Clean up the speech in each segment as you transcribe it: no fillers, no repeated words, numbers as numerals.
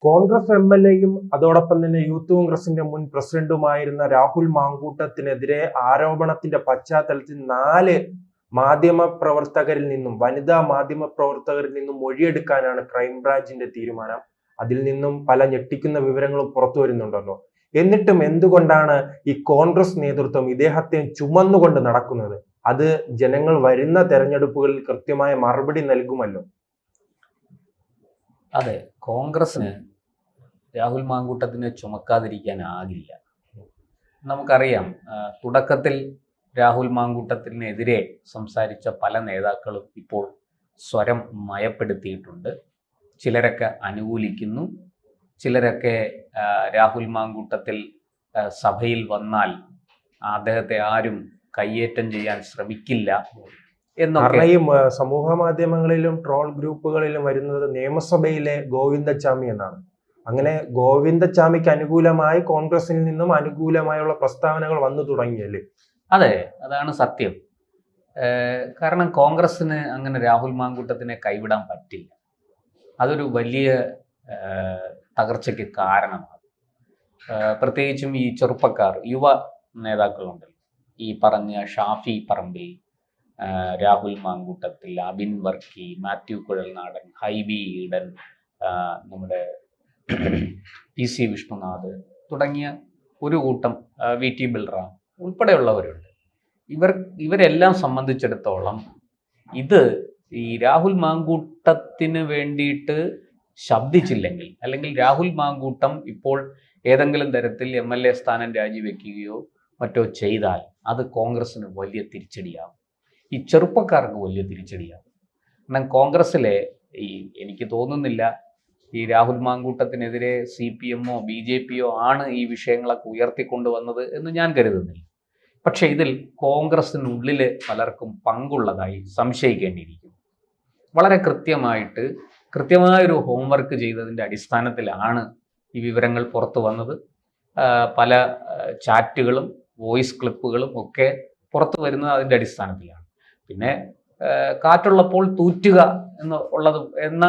കോൺഗ്രസ് എം.എൽ.എയും അതോടൊപ്പം തന്നെ യൂത്ത് കോൺഗ്രസിന്റെ മുൻ പ്രസിഡന്റുമായിരുന്ന രാഹുൽ മാങ്കൂട്ടത്തിനെതിരെ ആരോപണത്തിന്റെ പശ്ചാത്തലത്തിൽ 4 വനിതാ മാധ്യമ പ്രവർത്തകരിൽ നിന്നും മൊഴിയെടുക്കാനാണ് ക്രൈംബ്രാഞ്ചിന്റെ തീരുമാനം. അതിൽ നിന്നും പല ഞെട്ടിക്കുന്ന വിവരങ്ങളും പുറത്തു വരുന്നുണ്ടല്ലോ. എന്നിട്ടും എന്തുകൊണ്ടാണ് ഈ കോൺഗ്രസ് നേതൃത്വം ഇദ്ദേഹത്തെ ചുമന്നുകൊണ്ട് നടക്കുന്നത്? അത് ജനങ്ങൾ വരുന്ന തെരഞ്ഞെടുപ്പുകളിൽ കൃത്യമായ മറുപടി നൽകുമല്ലോ. അതെ, കോൺഗ്രസിന് രാഹുൽ മാങ്കൂട്ടത്തിനെ ചുമക്കാതിരിക്കാനാകില്ല. നമുക്കറിയാം, തുടക്കത്തിൽ രാഹുൽ മാങ്കൂട്ടത്തിനെതിരെ സംസാരിച്ച പല നേതാക്കളും ഇപ്പോൾ സ്വരം മയപ്പെടുത്തിയിട്ടുണ്ട്. ചിലരൊക്കെ അനുകൂലിക്കുന്നു, ചിലരൊക്കെ രാഹുൽ മാങ്കൂട്ടത്തിൽ സഭയിൽ വന്നാൽ അദ്ദേഹത്തെ ആരും കയ്യേറ്റം ചെയ്യാൻ ശ്രമിക്കില്ല എന്നൊക്കെ. ഈ സമൂഹ മാധ്യമങ്ങളിലും ട്രോൾ ഗ്രൂപ്പുകളിലും വരുന്നത് നിയമസഭയിലെ ഗോവിന്ദച്ചാമി എന്നാണ്. അങ്ങനെ ഗോവിന്ദച്ചാമിക്ക് അനുകൂലമായി കോൺഗ്രസിൽ നിന്നും അനുകൂലമായുള്ള പ്രസ്താവനകൾ വന്നു തുടങ്ങിയല്ലേ? അതെ, അതാണ് സത്യം. കാരണം കോൺഗ്രസിന് അങ്ങനെ രാഹുൽ മാങ്കൂട്ടത്തിനെ കൈവിടാൻ പറ്റില്ല. അതൊരു വലിയ തകർച്ചയ്ക്ക് കാരണമാണ്. പ്രത്യേകിച്ചും ഈ ചെറുപ്പക്കാർ, യുവ നേതാക്കളുണ്ടല്ലോ, ഈ പറഞ്ഞ ഷാഫി പറമ്പിൽ, രാഹുൽ മാങ്കൂട്ടത്തിൽ, അബിൻ വർക്കി, മാത്യു കുഴൽനാടൻ, ഹൈബി ഈഡൻ, നമ്മുടെ PC വിഷ്ണുനാഥ് തുടങ്ങിയ ഒരു കൂട്ടം, VT ബൽറാം ഉൾപ്പെടെയുള്ളവരുണ്ട്. ഇവരെല്ലാം സംബന്ധിച്ചിടത്തോളം ഇത് ഈ രാഹുൽ മാങ്കൂട്ടത്തിന് വേണ്ടിയിട്ട് ശബ്ദിച്ചില്ലെങ്കിൽ, അല്ലെങ്കിൽ രാഹുൽ മാങ്കൂട്ടം ഇപ്പോൾ ഏതെങ്കിലും തരത്തിൽ MLA സ്ഥാനം രാജിവെക്കുകയോ മറ്റോ ചെയ്താൽ അത് കോൺഗ്രസിന് വലിയ തിരിച്ചടിയാകും. ഈ ചെറുപ്പക്കാർക്ക് വലിയ തിരിച്ചടിയാകും. കാരണം കോൺഗ്രസ്സിലെ എനിക്ക് തോന്നുന്നില്ല ഈ രാഹുൽ മാങ്കൂട്ടത്തിനെതിരെ CPM-ഓ BJP-യോ ആണ് ഈ വിഷയങ്ങളൊക്കെ ഉയർത്തിക്കൊണ്ടുവന്നത് എന്ന് ഞാൻ കരുതുന്നില്ല. പക്ഷെ ഇതിൽ കോൺഗ്രസിനുള്ളിൽ പലർക്കും പങ്കുള്ളതായി സംശയിക്കേണ്ടിയിരിക്കും. വളരെ കൃത്യമായൊരു ഹോംവർക്ക് ചെയ്തതിൻ്റെ അടിസ്ഥാനത്തിലാണ് ഈ വിവരങ്ങൾ പുറത്തു വന്നത്. പല ചാറ്റുകളും വോയിസ് ക്ലിപ്പുകളും ഒക്കെ പുറത്തു വരുന്നത് അതിൻ്റെ അടിസ്ഥാനത്തിലാണ്. പിന്നെ കാറ്റുള്ളപ്പോൾ തൂറ്റുക എന്ന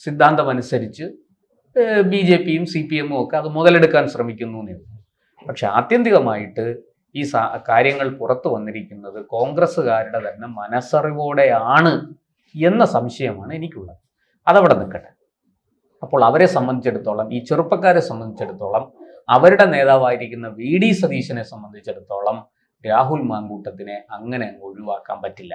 സിദ്ധാന്തം അനുസരിച്ച് BJP-യും CPM-ഉം ഒക്കെ അത് മുതലെടുക്കാൻ ശ്രമിക്കുന്നു എന്നുള്ളത്. പക്ഷെ ആത്യന്തികമായിട്ട് ഈ കാര്യങ്ങൾ പുറത്തു വന്നിരിക്കുന്നത് കോൺഗ്രസ്സുകാരുടെ തന്നെ മനസ്സറിവോടെയാണ് എന്ന സംശയമാണ് എനിക്കുള്ളത്. അതവിടെ നിൽക്കട്ടെ. അപ്പോൾ അവരെ സംബന്ധിച്ചിടത്തോളം, ഈ ചെറുപ്പക്കാരെ സംബന്ധിച്ചിടത്തോളം, അവരുടെ നേതാവായിരിക്കുന്ന VD സതീശനെ സംബന്ധിച്ചിടത്തോളം രാഹുൽ മാങ്കൂട്ടത്തിനെ അങ്ങനെ ഒഴിവാക്കാൻ പറ്റില്ല.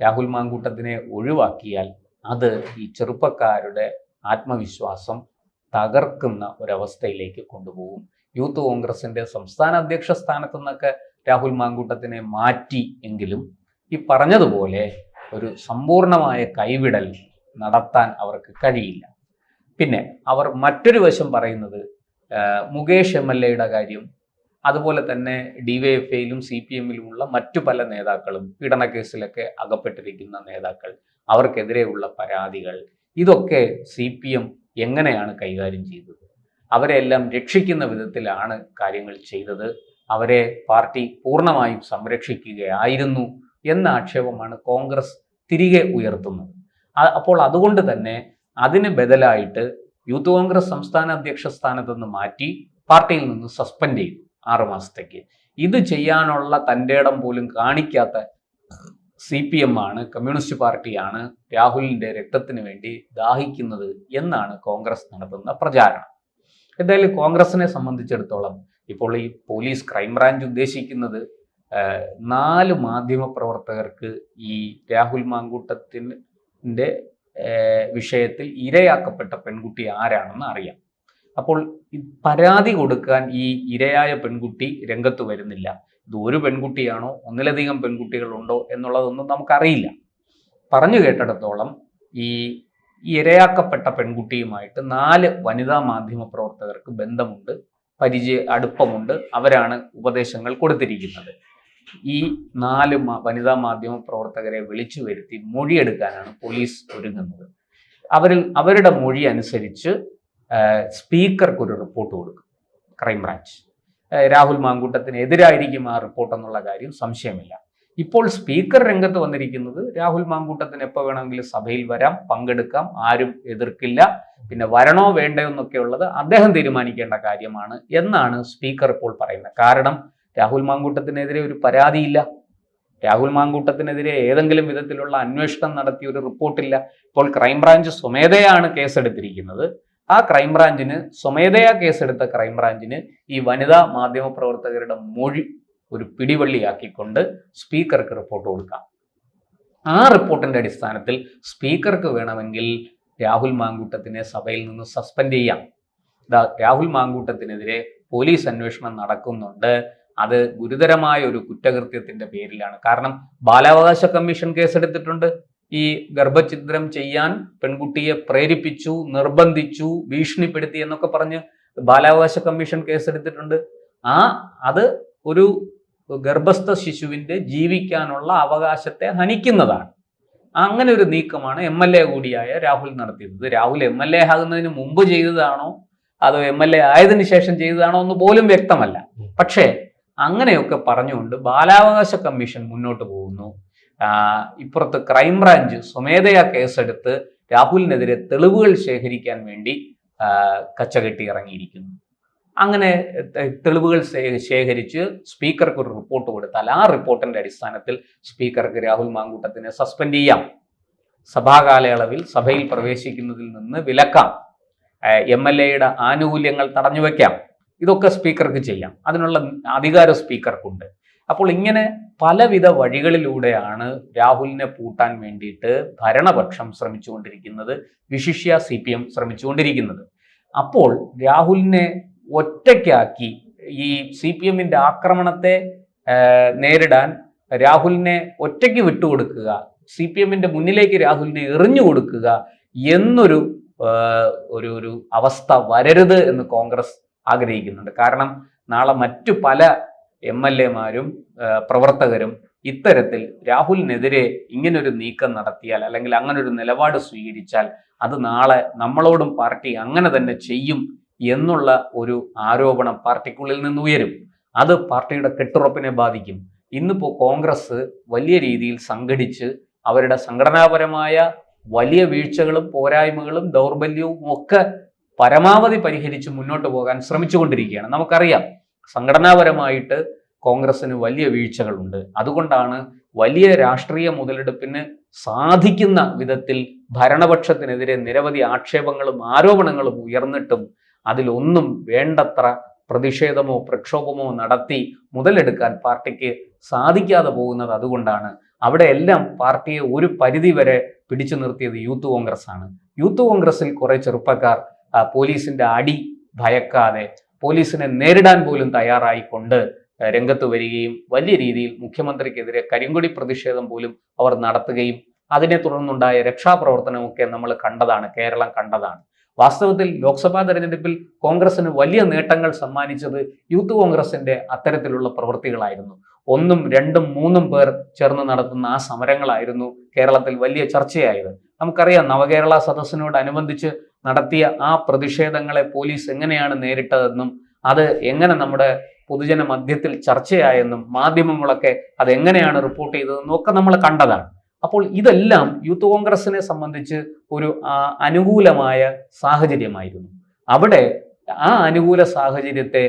രാഹുൽ മാങ്കൂട്ടത്തിനെ ഒഴിവാക്കിയാൽ അത് ഈ ചെറുപ്പക്കാരുടെ ആത്മവിശ്വാസം തകർക്കുന്ന ഒരവസ്ഥയിലേക്ക് കൊണ്ടുപോകും. യൂത്ത് കോൺഗ്രസിന്റെ സംസ്ഥാന അധ്യക്ഷ സ്ഥാനത്തു നിന്നൊക്കെ രാഹുൽ മാങ്കൂട്ടത്തിനെ മാറ്റി എങ്കിലും ഈ പറഞ്ഞതുപോലെ ഒരു സമ്പൂർണമായ കൈവിടൽ നടത്താൻ അവർക്ക് കഴിയില്ല. പിന്നെ അവർ മറ്റൊരു വശം പറയുന്നത് മുകേഷ് MLA-യുടെ കാര്യം, അതുപോലെ തന്നെ DYFI-യിലും CPM-ലുമുള്ള മറ്റു പല നേതാക്കളും, പീഡനക്കേസിലൊക്കെ അകപ്പെട്ടിരിക്കുന്ന നേതാക്കൾ, അവർക്കെതിരെയുള്ള പരാതികൾ, ഇതൊക്കെ CPM എങ്ങനെയാണ് കൈകാര്യം ചെയ്തത്? അവരെല്ലാം രക്ഷിക്കുന്ന വിധത്തിലാണ് കാര്യങ്ങൾ ചെയ്തത്. അവരെ പാർട്ടി പൂർണ്ണമായും സംരക്ഷിക്കുകയായിരുന്നു എന്ന ആക്ഷേപമാണ് കോൺഗ്രസ് തിരികെ ഉയർത്തുന്നത്. അപ്പോൾ അതുകൊണ്ട് തന്നെ അതിന് ബദലായിട്ട് യൂത്ത് കോൺഗ്രസ് സംസ്ഥാന അധ്യക്ഷ സ്ഥാനത്ത് നിന്ന് മാറ്റി പാർട്ടിയിൽ നിന്ന് സസ്പെൻഡ് ചെയ്തു 6 മാസത്തേക്ക്. ഇത് ചെയ്യാനുള്ള തൻ്റെ ഇടം പോലും കാണിക്കാത്ത CPM ആണ്, കമ്മ്യൂണിസ്റ്റ് പാർട്ടിയാണ് രാഹുലിൻ്റെ രക്തത്തിന് വേണ്ടി ദാഹിക്കുന്നത് എന്നാണ് കോൺഗ്രസ് നടത്തുന്ന പ്രചാരണം. എന്തായാലും കോൺഗ്രസിനെ സംബന്ധിച്ചിടത്തോളം ഇപ്പോൾ ഈ പോലീസ്, ക്രൈംബ്രാഞ്ച് ഉദ്ദേശിക്കുന്നത് 4 മാധ്യമപ്രവർത്തകർക്ക് ഈ രാഹുൽ മാങ്കൂട്ടത്തിൻ്റെ വിഷയത്തിൽ ഇരയാക്കപ്പെട്ട പെൺകുട്ടി ആരാണെന്ന് അറിയാം. അപ്പോൾ പരാതി കൊടുക്കാൻ ഈ ഇരയായ പെൺകുട്ടി രംഗത്ത് വരുന്നില്ല. ഇത് ഒരു പെൺകുട്ടിയാണോ, ഒന്നിലധികം പെൺകുട്ടികളുണ്ടോ എന്നുള്ളതൊന്നും നമുക്കറിയില്ല. പറഞ്ഞു കേട്ടിടത്തോളം ഈ ഇരയാക്കപ്പെട്ട പെൺകുട്ടിയുമായിട്ട് 4 വനിതാ മാധ്യമ പ്രവർത്തകർക്ക് ബന്ധമുണ്ട്, അടുപ്പമുണ്ട്. അവരാണ് ഉപദേശങ്ങൾ കൊടുത്തിരിക്കുന്നത്. ഈ 4 വനിതാ മാധ്യമ പ്രവർത്തകരെ വിളിച്ചു വരുത്തി മൊഴിയെടുക്കാനാണ് പോലീസ് ഒരുങ്ങുന്നത്. അവരുടെ മൊഴി അനുസരിച്ച് സ്പീക്കർക്ക് ഒരു റിപ്പോർട്ട് കൊടുക്കും ക്രൈംബ്രാഞ്ച്. രാഹുൽ മാങ്കൂട്ടത്തിന് എതിരായിരിക്കും ആ റിപ്പോർട്ട് എന്നുള്ള കാര്യം സംശയമില്ല. ഇപ്പോൾ സ്പീക്കർ രംഗത്ത് വന്നിരിക്കുന്നത് രാഹുൽ മാങ്കൂട്ടത്തിന് എപ്പോൾ വേണമെങ്കിലും സഭയിൽ വരാം, പങ്കെടുക്കാം, ആരും എതിർക്കില്ല, പിന്നെ വരണോ വേണ്ടയോ എന്നൊക്കെ ഉള്ളത് അദ്ദേഹം തീരുമാനിക്കേണ്ട കാര്യമാണ് എന്നാണ് സ്പീക്കർ ഇപ്പോൾ പറയുന്നത്. കാരണം രാഹുൽ മാങ്കൂട്ടത്തിനെതിരെ ഒരു പരാതിയില്ല, രാഹുൽ മാങ്കൂട്ടത്തിനെതിരെ ഏതെങ്കിലും വിധത്തിലുള്ള അന്വേഷണം നടത്തിയ ഒരു റിപ്പോർട്ടില്ല. ഇപ്പോൾ ക്രൈംബ്രാഞ്ച് സ്വമേധയാണ് കേസെടുത്തിരിക്കുന്നത്. ആ ക്രൈംബ്രാഞ്ചിന് സ്വമേധയാ കേസെടുത്ത ക്രൈംബ്രാഞ്ചിന് ഈ വനിതാ മാധ്യമ പ്രവർത്തകരുടെ മൊഴി ഒരു പിടിവള്ളിയാക്കിക്കൊണ്ട് സ്പീക്കർക്ക് റിപ്പോർട്ട് കൊടുക്കാം. ആ റിപ്പോർട്ടിന്റെ അടിസ്ഥാനത്തിൽ സ്പീക്കർക്ക് വേണമെങ്കിൽ രാഹുൽ മാങ്കൂട്ടത്തിനെ സഭയിൽ നിന്ന് സസ്പെൻഡ് ചെയ്യാം. രാഹുൽ മാങ്കൂട്ടത്തിനെതിരെ പോലീസ് അന്വേഷണം നടക്കുന്നുണ്ട്. അത് ഗുരുതരമായ ഒരു കുറ്റകൃത്യത്തിന്റെ പേരിലാണ്. കാരണം ബാലാവകാശ കമ്മീഷൻ കേസെടുത്തിട്ടുണ്ട്. ഈ ഗർഭഛിദ്രം ചെയ്യാൻ പെൺകുട്ടിയെ പ്രേരിപ്പിച്ചു, നിർബന്ധിച്ചു, ഭീഷണിപ്പെടുത്തി എന്നൊക്കെ പറഞ്ഞ് ബാലാവകാശ കമ്മീഷൻ കേസെടുത്തിട്ടുണ്ട്. അത് ഒരു ഗർഭസ്ഥ ശിശുവിന്റെ ജീവിക്കാനുള്ള അവകാശത്തെ ഹനിക്കുന്നതാണ്. അങ്ങനെ ഒരു നീക്കമാണ് MLA കൂടിയായ രാഹുൽ നടത്തിയത്. രാഹുൽ MLA ആകുന്നതിന് മുമ്പ് ചെയ്തതാണോ അതോ MLA ആയതിനു ശേഷം ചെയ്തതാണോ എന്ന് പോലും വ്യക്തമല്ല. പക്ഷേ അങ്ങനെയൊക്കെ പറഞ്ഞുകൊണ്ട് ബാലാവകാശ കമ്മീഷൻ മുന്നോട്ട് പോകുന്നു. ഇപ്പുറത്ത് ക്രൈംബ്രാഞ്ച് സ്വമേധയാ കേസെടുത്ത് രാഹുലിനെതിരെ തെളിവുകൾ ശേഖരിക്കാൻ വേണ്ടി കച്ചകെട്ടി ഇറങ്ങിയിരിക്കുന്നു. അങ്ങനെ തെളിവുകൾ ശേഖരിച്ച് സ്പീക്കർക്ക് ഒരു റിപ്പോർട്ട് കൊടുത്താൽ ആ റിപ്പോർട്ടിന്റെ അടിസ്ഥാനത്തിൽ സ്പീക്കർക്ക് രാഹുൽ മാങ്കൂട്ടത്തിനെ സസ്പെൻഡ് ചെയ്യാം, സഭാ കാലയളവിൽ സഭയിൽ പ്രവേശിക്കുന്നതിൽ നിന്ന് വിലക്കാം, MLAയുടെ ആനുകൂല്യങ്ങൾ തടഞ്ഞു വെക്കാം. ഇതൊക്കെ സ്പീക്കർക്ക് ചെയ്യാം. അതിനുള്ള അധികാരം സ്പീക്കർക്കുണ്ട്. അപ്പോൾ ഇങ്ങനെ പലവിധ വഴികളിലൂടെയാണ് രാഹുലിനെ പൂട്ടാൻ വേണ്ടിയിട്ട് ഭരണപക്ഷം ശ്രമിച്ചുകൊണ്ടിരിക്കുന്നത്, വിശിഷ്യ CPM ശ്രമിച്ചുകൊണ്ടിരിക്കുന്നത്. അപ്പോൾ രാഹുലിനെ ഒറ്റയ്ക്കാക്കി ഈ CPMന്റെ ആക്രമണത്തെ നേരിടാൻ രാഹുലിനെ ഒറ്റയ്ക്ക് വിട്ടുകൊടുക്കുക, CPMന്റെ മുന്നിലേക്ക് രാഹുലിനെ എറിഞ്ഞു കൊടുക്കുക എന്നൊരു ഒരു അവസ്ഥ വരരുത് എന്ന് കോൺഗ്രസ് ആഗ്രഹിക്കുന്നുണ്ട്. കാരണം നാളെ മറ്റു പല MLAമാരും പ്രവർത്തകരും ഇത്തരത്തിൽ രാഹുലിനെതിരെ ഇങ്ങനൊരു നീക്കം നടത്തിയാൽ അല്ലെങ്കിൽ അങ്ങനെ ഒരു നിലപാട് സ്വീകരിച്ചാൽ അത് നാളെ നമ്മളോടും പാർട്ടി അങ്ങനെ തന്നെ ചെയ്യും എന്നുള്ള ഒരു ആരോപണം പാർട്ടിക്കുള്ളിൽ നിന്ന് ഉയരും. അത് പാർട്ടിയുടെ കെട്ടുറപ്പിനെ ബാധിക്കും. ഇന്നിപ്പോൾ കോൺഗ്രസ് വലിയ രീതിയിൽ സംഘടിച്ച് അവരുടെ സംഘടനാപരമായ വലിയ വീഴ്ചകളും പോരായ്മകളും ദൗർബല്യവും ഒക്കെ പരമാവധി പരിഹരിച്ച് മുന്നോട്ട് പോകാൻ ശ്രമിച്ചുകൊണ്ടിരിക്കുകയാണ്. നമുക്കറിയാം സംഘടനാപരമായിട്ട് കോൺഗ്രസിന് വലിയ വീഴ്ചകളുണ്ട്. അതുകൊണ്ടാണ് വലിയ രാഷ്ട്രീയ മുതലെടുപ്പിന് സാധിക്കുന്ന വിധത്തിൽ ഭരണപക്ഷത്തിനെതിരെ നിരവധി ആക്ഷേപങ്ങളും ആരോപണങ്ങളും ഉയർന്നിട്ടും അതിലൊന്നും വേണ്ടത്ര പ്രതിഷേധമോ പ്രക്ഷോഭമോ നടത്തി മുതലെടുക്കാൻ പാർട്ടിക്ക് സാധിക്കാതെ പോകുന്നത്. അതുകൊണ്ടാണ് അവിടെയെല്ലാം പാർട്ടിയെ ഒരു പരിധി വരെ പിടിച്ചു നിർത്തിയത് യൂത്ത് കോൺഗ്രസ് ആണ്. യൂത്ത് കോൺഗ്രസിൽ കുറെ ചെറുപ്പക്കാർ പോലീസിന്റെ അടി ഭയക്കാതെ പോലീസിനെ നേരിടാൻ പോലും തയ്യാറായിക്കൊണ്ട് രംഗത്ത് വരികയും വലിയ രീതിയിൽ മുഖ്യമന്ത്രിക്കെതിരെ കരിങ്കൊടി പ്രതിഷേധം പോലും അവർ നടത്തുകയും അതിനെ തുടർന്നുണ്ടായ രക്ഷാപ്രവർത്തനമൊക്കെ നമ്മൾ കണ്ടതാണ്, കേരളം കണ്ടതാണ്. വാസ്തവത്തിൽ ലോക്സഭാ തെരഞ്ഞെടുപ്പിൽ കോൺഗ്രസിന് വലിയ നേട്ടങ്ങൾ സമ്മാനിച്ചത് യൂത്ത് കോൺഗ്രസിന്റെ അത്തരത്തിലുള്ള പ്രവൃത്തികളായിരുന്നു. 1, 2, 3 പേർ ചേർന്ന് നടത്തുന്ന ആ സമരങ്ങളായിരുന്നു കേരളത്തിൽ വലിയ ചർച്ചയായത്. നമുക്കറിയാം നവകേരള സദസ്സിനോടനുബന്ധിച്ച് നടത്തിയ ആ പ്രതിഷേധങ്ങളെ പോലീസ് എങ്ങനെയാണ് നേരിട്ടതെന്നും അത് എങ്ങനെ നമ്മുടെ പൊതുജന മധ്യത്തിൽ ചർച്ചയായെന്നും മാധ്യമങ്ങളൊക്കെ അതെങ്ങനെയാണ് റിപ്പോർട്ട് ചെയ്തതെന്നും ഒക്കെ നമ്മൾ കണ്ടതാണ്. അപ്പോൾ ഇതെല്ലാം യൂത്ത് കോൺഗ്രസിനെ സംബന്ധിച്ച് ഒരു അനുകൂലമായ സാഹചര്യമായിരുന്നു. അവിടെ ആ അനുകൂല സാഹചര്യത്തെ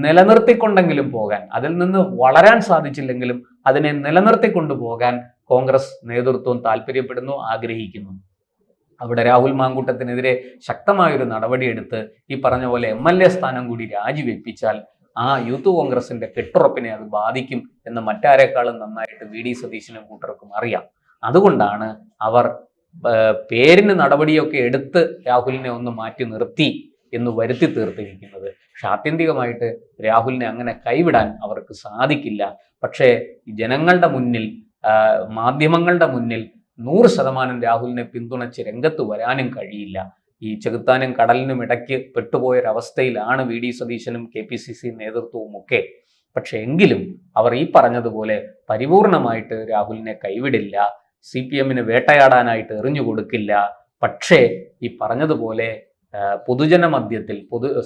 നിലനിർത്തിക്കൊണ്ടെങ്കിലും പോകാൻ, അതിൽ നിന്ന് വളരാൻ സാധിച്ചില്ലെങ്കിലും അതിനെ നിലനിർത്തിക്കൊണ്ടു പോകാൻ കോൺഗ്രസ് നേതൃത്വം താല്പര്യപ്പെടുന്നു, ആഗ്രഹിക്കുന്നു. അവിടെ രാഹുൽ മാങ്കൂട്ടത്തിനെതിരെ ശക്തമായൊരു നടപടിയെടുത്ത് ഈ പറഞ്ഞ പോലെ MLA സ്ഥാനം കൂടി രാജിവെപ്പിച്ചാൽ ആ യൂത്ത് കോൺഗ്രസിന്റെ കെട്ടുറപ്പിനെ അത് ബാധിക്കും എന്ന് മറ്റാരെക്കാളും നന്നായിട്ട് VD സതീശനും കൂട്ടർക്കും അറിയാം. അതുകൊണ്ടാണ് അവർ പേരിന് നടപടിയൊക്കെ എടുത്ത് രാഹുലിനെ ഒന്ന് മാറ്റി നിർത്തി എന്ന് വരുത്തി തീർത്തിരിക്കുന്നത്. പക്ഷെ ആത്യന്തികമായിട്ട് രാഹുലിനെ അങ്ങനെ കൈവിടാൻ അവർക്ക് സാധിക്കില്ല. പക്ഷേ ജനങ്ങളുടെ മുന്നിൽ, മാധ്യമങ്ങളുടെ മുന്നിൽ 100% രാഹുലിനെ പിന്തുണച്ച് രംഗത്ത് വരാനും കഴിയില്ല. ഈ ചെകുത്താനും കടലിനും ഇടയ്ക്ക് പെട്ടുപോയൊരവസ്ഥയിലാണ് VD സതീശനും KPCC നേതൃത്വവും ഒക്കെ. പക്ഷെ എങ്കിലും അവർ ഈ പറഞ്ഞതുപോലെ പരിപൂർണമായിട്ട് രാഹുലിനെ കൈവിടില്ല, CPMന് വേട്ടയാടാനായിട്ട് എറിഞ്ഞു കൊടുക്കില്ല. പക്ഷേ ഈ പറഞ്ഞതുപോലെ പൊതുജന മധ്യത്തിൽ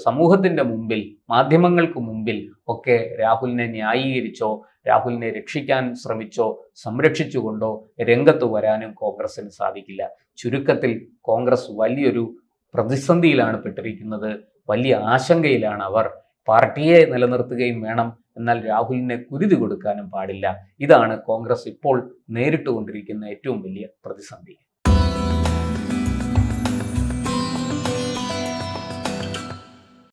സമൂഹത്തിന്റെ മുമ്പിൽ, മാധ്യമങ്ങൾക്ക് മുമ്പിൽ ഒക്കെ രാഹുലിനെ ന്യായീകരിച്ചോ രാഹുലിനെ രക്ഷിക്കാൻ ശ്രമിച്ചോ സംരക്ഷിച്ചുകൊണ്ടോ രംഗത്ത് വരാനും കോൺഗ്രസിന് സാധിക്കില്ല. ചുരുക്കത്തിൽ കോൺഗ്രസ് വലിയൊരു പ്രതിസന്ധിയിലാണ് പെട്ടിരിക്കുന്നത്, വലിയ ആശങ്കയിലാണ് അവർ. പാർട്ടിയെ നിലനിർത്തുകയും വേണം, എന്നാൽ രാഹുലിനെ കുരുതി കൊടുക്കാനും പാടില്ല. ഇതാണ് കോൺഗ്രസ് ഇപ്പോൾ നേരിട്ടുകൊണ്ടിരിക്കുന്ന ഏറ്റവും വലിയ പ്രതിസന്ധി.